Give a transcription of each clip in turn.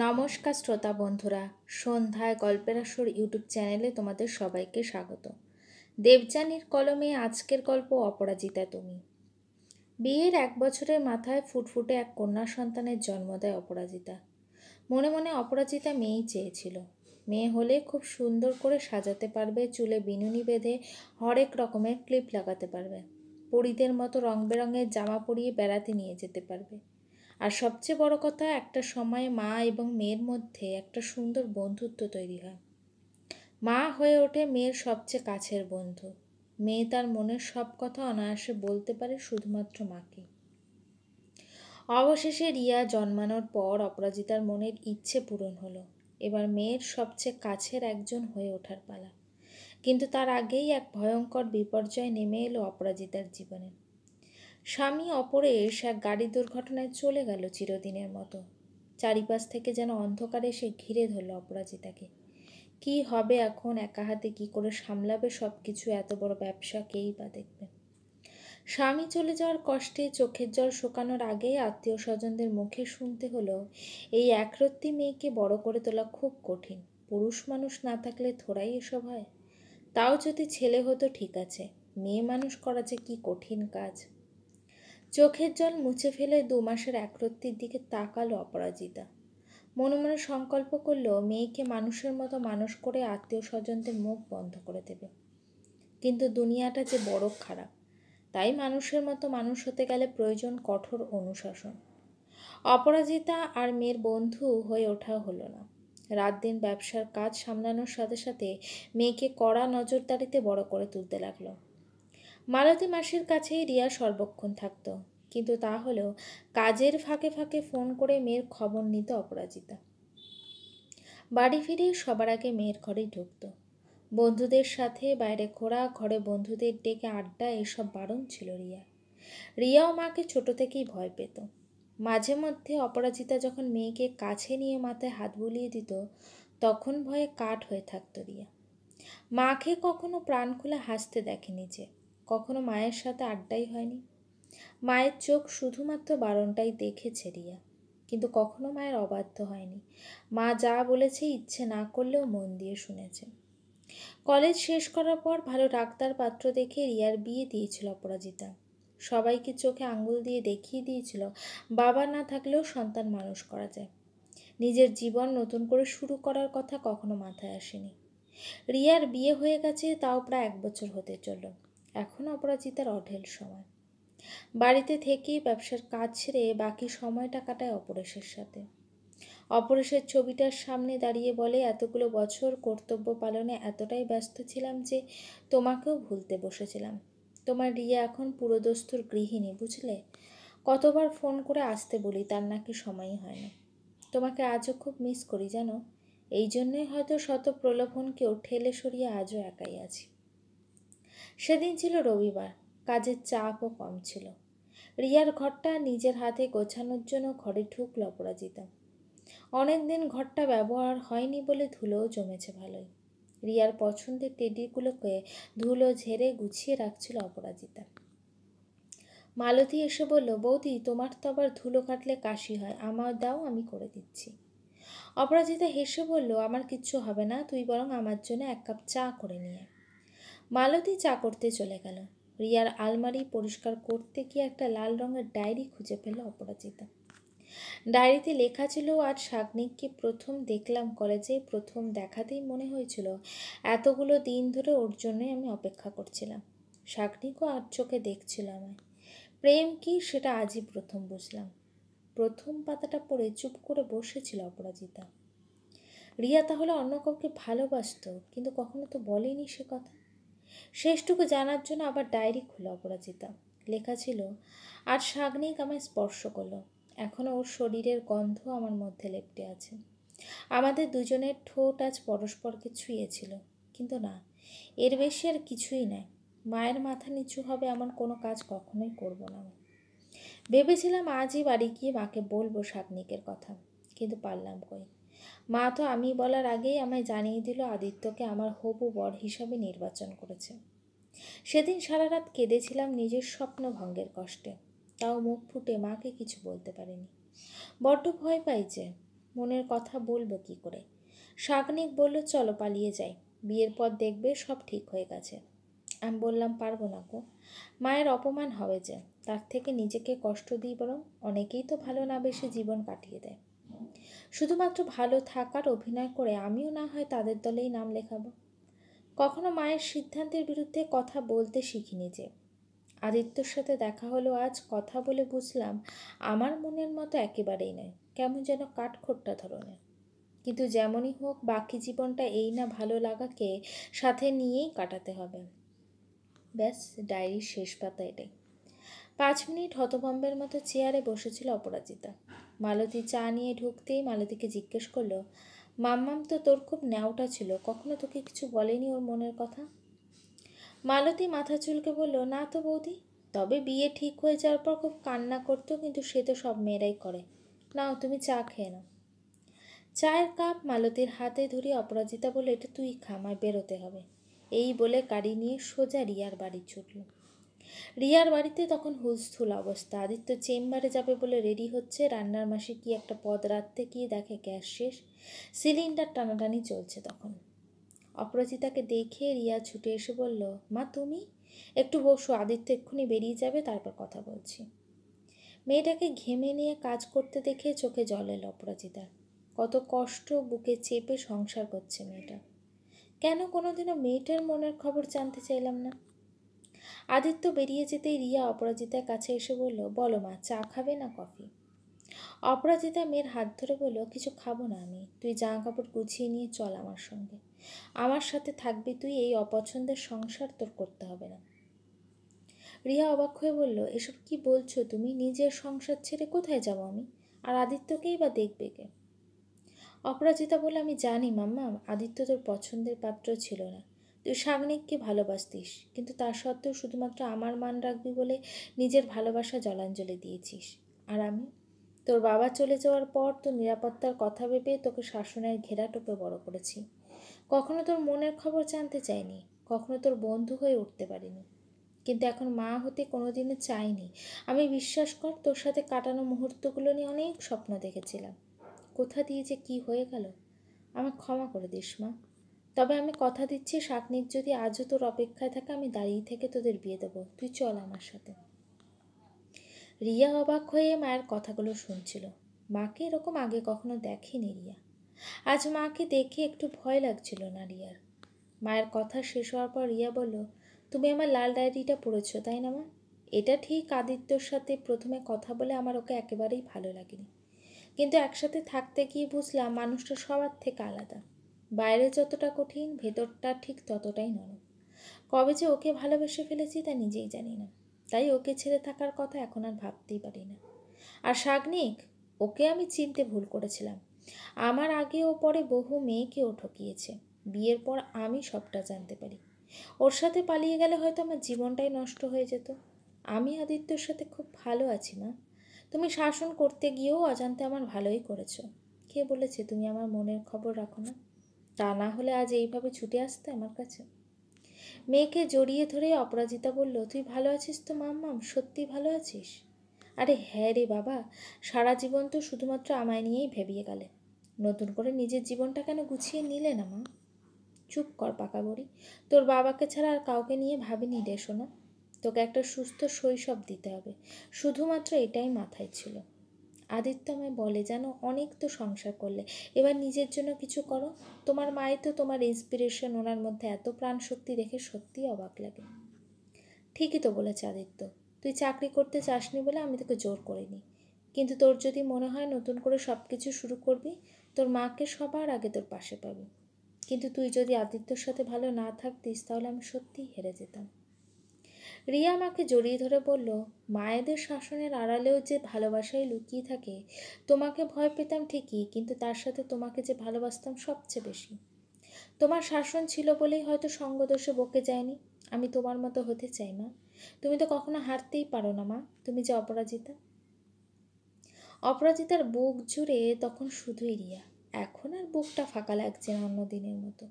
নমস্কার শ্রোতা বন্ধুরা, সন্ধ্যায় গল্পের আসর ইউটিউব চ্যানেলে তোমাদের সবাইকে স্বাগত। দেবযানীর কলমে আজকের গল্প অপরাজিতা তুমি। বিয়ের 1 বছরের মাথায় ফুটফুটে এক কন্যা সন্তানের জন্ম দেয় অপরাজিতা। মনে মনে অপরাজিতা মেয়েই চেয়েছিল। মেয়ে হলে খুব সুন্দর করে সাজাতে পারবে, চুলে বিনুনি বেঁধে হরেক রকমের ক্লিপ লাগাতে পারবে, পরীদের মতো রং বেরঙের জামা পরিয়ে বেড়াতে নিয়ে যেতে পারবে। আর সবচেয়ে বড় কথা, একটা সময়ে মা এবং মেয়ের মধ্যে একটা সুন্দর বন্ধুত্ব তৈরি হয়। মা হয়ে ওঠে মেয়ের সবচেয়ে কাছের বন্ধু। মেয়ে তার মনের সব কথা অনায়াসে বলতে পারে শুধুমাত্র মাকে। অবশেষে রিয়া জন্মানোর পর অপরাজিতার মনের ইচ্ছে পূরণ হলো। এবার মেয়ের সবচেয়ে কাছের একজন হয়ে ওঠার পালা। কিন্তু তার আগেই এক ভয়ঙ্কর বিপর্যয় নেমে এলো অপরাজিতার জীবনে। স্বামী অপরেশ এক গাড়ি দুর্ঘটনায় চলে গেল চিরদিনের মতো। চারিপাশ থেকে যেন অন্ধকারে সে ঘিরে ধরল অপরাজিতাকে। কি হবে এখন? একা হাতে কি করে সামলাবে সব কিছু? এত বড় ব্যবসা কেই বা দেখবে? স্বামী চলে যাওয়ার কষ্টে চোখের জল শুকানোর আগেই আত্মীয় স্বজনদের মুখে শুনতে হলো, এই একরত্তি মেয়েকে বড় করে তোলা খুব কঠিন। পুরুষ মানুষ না থাকলে থোড়াই এসব হয়। তাও যদি ছেলে হতো ঠিক আছে, মেয়ে মানুষ করা যে কি কঠিন কাজ। চোখের জল মুছে ফেলে 2 মাসের একরত্তির দিকে তাকালো অপরাজিতা। মনে মনে সংকল্প করলো মেয়েকে মানুষের মতো মানুষ করে আত্মীয় স্বজনদের মুখ বন্ধ করে দেবে। কিন্তু দুনিয়াটা যে বড় খারাপ, তাই মানুষের মতো মানুষ হতে গেলে প্রয়োজন কঠোর অনুশাসন। অপরাজিতা আর মেয়ের বন্ধু হয়ে ওঠা হলো না। রাত দিন ব্যবসার কাজ সামলানোর সাথে সাথে মেয়েকে কড়া নজরদারিতে বড় করে তুলতে লাগলো। মালতী মাসির কাছেই রিয়া সর্বক্ষণ থাকত, কিন্তু তা হলেও কাজের ফাঁকে ফাঁকে ফোন করে মেয়ের খবর নিত অপরাজিতা। বাড়ি ফিরে সবার আগে মেয়ের ঘরেই ঢুকত। বন্ধুদের সাথে বাইরে ঘোরা, ঘরে বন্ধুদের ডেকে আড্ডা, এসব বারণ ছিল রিয়াও মাকে ছোট থেকেই ভয় পেত। মাঝে মধ্যে অপরাজিতা যখন মেয়েকে কাছে নিয়ে মাথায় হাত বুলিয়ে দিত, তখন ভয়ে কাঠ হয়ে থাকত রিয়া। মাকে কখনো প্রাণ খুলে হাসতে দেখেনি, যে কখনো মায়ের সাথে আড্ডাই হয়নি। মায়ের চোখ শুধুমাত্র বারণটাই দেখেছে রিয়া, কিন্তু কখনো মায়ের অবাধ্য হয়নি। মা যা বলেছে ইচ্ছে না করলেও মন দিয়ে শুনেছে। কলেজ শেষ করার পর ভালো ডাক্তার পাত্র দেখে রিয়ার বিয়ে দিয়েছিল অপরাজিতা। সবাইকে চোখে আঙ্গুল দিয়ে দেখিয়ে দিয়েছিল বাবা না থাকলেও সন্তান মানুষ করা যায়। নিজের জীবন নতুন করে শুরু করার কথা কখনো মাথায় আসেনি। রিয়ার বিয়ে হয়ে গেছে, তাও প্রায় 1 বছর হতে চলল। এখন অপরাজিতার অঢেল সময়। বাড়িতে থেকেই ব্যবসার কাজ ছেড়ে বাকি সময়টা কাটায় অপরেশের সাথে। অপরেশের ছবিটার সামনে দাঁড়িয়ে বলে, এতগুলো বছর কর্তব্য পালনে এতটাই ব্যস্ত ছিলাম যে তোমাকেও ভুলতে বসেছিলাম। তোমার রিয়া এখন পুরোদস্তুর গৃহিণী, বুঝলে? কতবার ফোন করে আসতে বলি, তার নাকি সময়ই হয় না। তোমাকে আজও খুব মিস করি জানো। এই জন্যই হয়তো শত প্রলোভনকেও ঠেলে সরিয়ে আজও একাই আছি। সেদিন ছিল রবিবার, কাজের চাপও কম ছিল। রিয়ার ঘরটা নিজের হাতে গোছানোর জন্য ঘরে ঢুকল অপরাজিতা। অনেকদিন ঘরটা ব্যবহার হয়নি বলে ধুলোও জমেছে ভালোই। রিয়ার পছন্দের টেডিগুলোকে ধুলো ঝেড়ে গুছিয়ে রাখছিল অপরাজিতা। মালতী এসে বলল, বৌদি তোমার তো আবার ধুলো কাটলে কাশি হয়, আমার দাও, আমি করে দিচ্ছি। অপরাজিতা হেসে বলল, আমার কিচ্ছু হবে না, তুই বরং আমার জন্য 1 কাপ চা করে নিয়ে। মালতী চা করতে চলে গেল। রিয়ার আলমারি পরিষ্কার করতে গিয়ে একটা লাল রঙের ডায়েরি খুঁজে পেল অপরাজিতা। ডায়েরিতে লেখা ছিল, আজ শাগনিককে প্রথম দেখলাম কলেজে। প্রথম দেখাতেই মনে হয়েছিল এতগুলো দিন ধরে ওর জন্যই আমি অপেক্ষা করছিলাম। শাগনিকও আর চোখে দেখছিল আমায়। প্রেম কি সেটা আজই প্রথম বুঝলাম। প্রথম পাতাটা পড়ে চুপ করে বসেছিল অপরাজিতা। রিয়া তাহলে অন্য কাউকে ভালোবাসত, কিন্তু কখনো তো বলেনি সে কথা। শেষটুকু জানার জন্য আবার ডায়েরি খুলে অপরাজিতা। লেখা ছিল, আর শাগনিক আমায় স্পর্শ করলো। এখনও ওর শরীরের গন্ধ আমার মধ্যে লেপ্টে আছে। আমাদের দুজনের ঠোঁট আজ পরস্পরকে ছুঁয়েছিল, কিন্তু না, এর বেশি আর কিছুই নয়। মায়ের মাথা নিচু হবে এমন কোনো কাজ কখনোই করব না আমি। ভেবেছিলাম আজই বাড়ি গিয়ে মাকে বলবো শাগনিকের কথা, কিন্তু পারলাম কই। মা তো আমি বলার আগেই আমায় জানিয়ে দিল আদিত্যকে আমার হবু বর হিসাবে নির্বাচন করেছে। সেদিন সারা রাত কেঁদেছিলাম নিজের স্বপ্ন ভঙ্গের কষ্টে, তাও মুখ ফুটে মাকে কিছু বলতে পারিনি। বড্ড ভয় পাই যে। মনের কথা বলবো কি করে। শাগনিক বলল, চলো পালিয়ে যাই, বিয়ের পর দেখবে সব ঠিক হয়ে গেছে। আমি বললাম, পারবো না গো, মায়ের অপমান হবে যে, তার থেকে নিজেকে কষ্ট দিই বরং। অনেকেই তো ভালো না বেশি জীবন কাটিয়ে দেয়। শুধুমাত্র ভালো থাকার অভিনয় করে আমিও না হয় তাদের দলেই নাম লেখাবো। কখনো মায়ের সিদ্ধান্তের বিরুদ্ধে কথা বলতে শিখিনি যে। আদিত্যর সাথে দেখা হলো আজ, কথা বলে বুঝলাম আমার মনের মতো একেবারেই নয়, কেমন যেন কাঠখোট্টা ধরনের। কিন্তু যেমনই হোক বাকি জীবনটা এই না ভালো লাগাকে সাথে নিয়েই কাটাতে হবে। ব্যাস, ডায়েরির শেষ পাতা এটাই। 5 মিনিট হতভম্বের মতো চেয়ারে বসেছিল অপরাজিতা। মালতী চা নিয়ে ঢুকতেই মালতীকে জিজ্ঞেস করলো, মাম্মাম তো তোর খুব ন্যাওটা ছিল, কখনো তোকে কিছু বলেনি ওর মনের কথা? মালতী মাথা চুলকে বলল, না তো বৌদি, তবে বিয়ে ঠিক হয়ে যাওয়ার পর খুব কান্না করতো, কিন্তু সে তো সব মেয়েরাই করে। নাও তুমি চা খেয়ে নাও। চায়ের কাপ মালতীর হাতে ধরিয়ে অপরাজিতা বলে, এটা তুই খা, আমায় বেরোতে হবে। এই বলে গাড়ি নিয়ে সোজা রিয়ার বাড়ি ছুটল। রিয়ার বাড়িতে তখন হুলস্থুল অবস্থা। আদিত্য চেম্বারে যাবে বলে রেডি হচ্ছে, রান্নার মাসে কি একটা পদ রাঁধতে গিয়ে দেখে গ্যাস শেষ, সিলিন্ডার টানাটানি চলছে। তখন অপরাজিতাকে দেখে রিয়া ছুটে এসে বলল, মা তুমি একটু বসো, আদিত্য এক্ষুনি বেরিয়ে যাবে, তারপর কথা বলছি। মেয়েটাকে ঘেমে নিয়ে কাজ করতে দেখে চোখে জল এলো অপরাজিতার। কত কষ্ট বুকে চেপে সংসার করছে মেয়েটা। কেন কোনোদিনও মেয়েটার মনের খবর জানতে চাইলাম না। আদিত্য বেরিয়ে যেতেই রিয়া অপরাজিতার কাছে এসে বলল, বলো মা, চা খাবে না কফি? অপরাজিতা মেয়ের হাত ধরে বলল, কিছু খাবো না আমি, তুই জামা কাপড় গুছিয়ে নিয়ে চল আমার সঙ্গে। আমার সাথে থাকবি তুই, এই অপছন্দের সংসার তোর করতে হবে না। রিয়া অবাক হয়ে বলল, এসব কি বলছো তুমি? নিজের সংসার ছেড়ে কোথায় যাব আমি? আর আদিত্যকেই বা দেখবে কে? অপরাজিতা বলে, আমি জানি মাম্মা, আদিত্য তোর পছন্দের পাত্র ছিল না। তুই শাগনিককে ভালোবাসতিস, কিন্তু তা সত্ত্বেও শুধুমাত্র আমার মান রাখবি বলে নিজের ভালোবাসা জলাঞ্জলি দিয়েছিস। আর আমি তোর বাবা চলে যাওয়ার পর তোর নিরাপত্তার কথা ভেবে তোকে শাসনের ঘেরাটোপে বড় করেছি। কখনো তোর মনের খবর জানতে চাইনি, কখনো তোর বন্ধু হয়ে উঠতে পারিনি। কিন্তু এখন মা হতে কোনোদিনও চাইনি। আমি, বিশ্বাস কর, তোর সাথে কাটানো মুহূর্তগুলো নিয়ে অনেক স্বপ্ন দেখেছিলাম। কোথা দিয়ে যে কি হয়ে গেল, আমাকে ক্ষমা করে দিস মা। তবে আমি কথা দিচ্ছি, শাগনিক যদি আজও তোর অপেক্ষায় থাকে, আমি দাঁড়িয়ে থেকে তোদের বিয়ে দেবো। তুই চল আমার সাথে। রিয়া অবাক হয়ে মায়ের কথাগুলো শুনছিল। মাকে এরকম আগে কখনো দেখেনি রিয়া। আজ মাকে দেখে একটু ভয় লাগছিল না রিয়ার। মায়ের কথা শেষ হওয়ার পর রিয়া বলল, তুমি আমার লাল ডায়েরিটা পড়েছো তাই না মা? এটা ঠিক, আদিত্যর সাথে প্রথমে কথা বলে আমার ওকে একেবারেই ভালো লাগেনি, কিন্তু একসাথে থাকতে গিয়ে বুঝলাম মানুষটা সবার থেকে আলাদা। বাইরে যতটা কঠিন, ভেতরটা ঠিক ততটাই নরম। কবে যে ওকে ভালোবেসে ফেলেছি তা নিজেই জানি না। তাই ওকে ছেড়ে থাকার কথা এখন আর ভাবতেই পারি না। আর শাগনিক, ওকে আমি চিনতে ভুল করেছিলাম। আমার আগে ও পরে বহু মেয়েকে ও ঠকিয়েছে। বিয়ের পর আমি সবটা জানতে পারি। ওর সাথে পালিয়ে গেলে হয়তো আমার জীবনটাই নষ্ট হয়ে যেত। আমি আদিত্যর সাথে খুব ভালো আছি মা। তুমি শাসন করতে গিয়েও অজান্তে আমার ভালোই করেছো। কে বলেছে তুমি আমার মনের খবর রাখো না? তা না হলে আজ এইভাবে ছুটে আসতে আমার কাছে? মেয়েকে জড়িয়ে ধরে অপরাজিতা বলল, তুই ভালো আছিস তো মাম্মাম? সত্যি ভালো আছিস? আরে হ্যাঁ রে বাবা, সারা জীবন তো শুধুমাত্র আমায় নিয়েই ভেবিয়ে গেলে। নতুন করে নিজের জীবনটা কেন গুছিয়ে নিলে না মা? চুপ কর পাকা বুড়ি, তোর বাবাকে ছাড়া আর কাউকে নিয়ে ভাবিনি রে সোনা। তোকে একটা সুস্থ শৈশব দিতে হবে, শুধুমাত্র এটাই মাথায় ছিল। আদিত্য আমায় বলে, জানো, অনেক তো সংসার করলে, এবার নিজের জন্য কিছু করো। তোমার মাই তো তোমার ইন্সপিরেশন, ওনার মধ্যে এত প্রাণ শক্তি দেখে সত্যিই অবাক লাগে। ঠিকই তো বলেছে আদিত্য, তুই চাকরি করতে চাসনি বলে আমি তোকে জোর করিনি। কিন্তু তোর যদি মনে হয় নতুন করে সব কিছু শুরু করবি, তোর মাকে সবার আগে তোর পাশে পাবি। কিন্তু তুই যদি আদিত্যর সাথে ভালো না থাকতিস তাহলে আমি সত্যিই হেরে যেতাম। রিয়া আমাকে জড়িয়ে ধরে বলল, মায়েদের শাসনের আড়ালেও যে ভালোবাসাই লুকিয়ে থাকে। তোমাকে ভয় পেতাম ঠিকই, কিন্তু তার সাথে তোমাকে যে ভালোবাসতাম সবচেয়ে বেশি। তোমার শাসন ছিল বলেই হয়তো সঙ্গদোষে বকে যায়নি। আমি তোমার মতো হতে চাই মা। তুমি তো কখনো হারতেই পারো না মা, তুমি যে অপরাজিতা। অপরাজিতার বুক জুড়ে তখন শুধুই রিয়া। এখন আর বুকটা ফাঁকা লাগছে না অন্য দিনের মতো।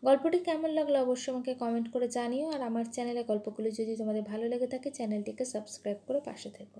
গল্পটি কেমন লাগলো অবশ্যই আমাকে কমেন্ট করে জানিও। আর আমার চ্যানেলে গল্পগুলি যদি তোমাদের ভালো লেগে থাকে, চ্যানেলটিকে সাবস্ক্রাইব করে পাশে থেকো।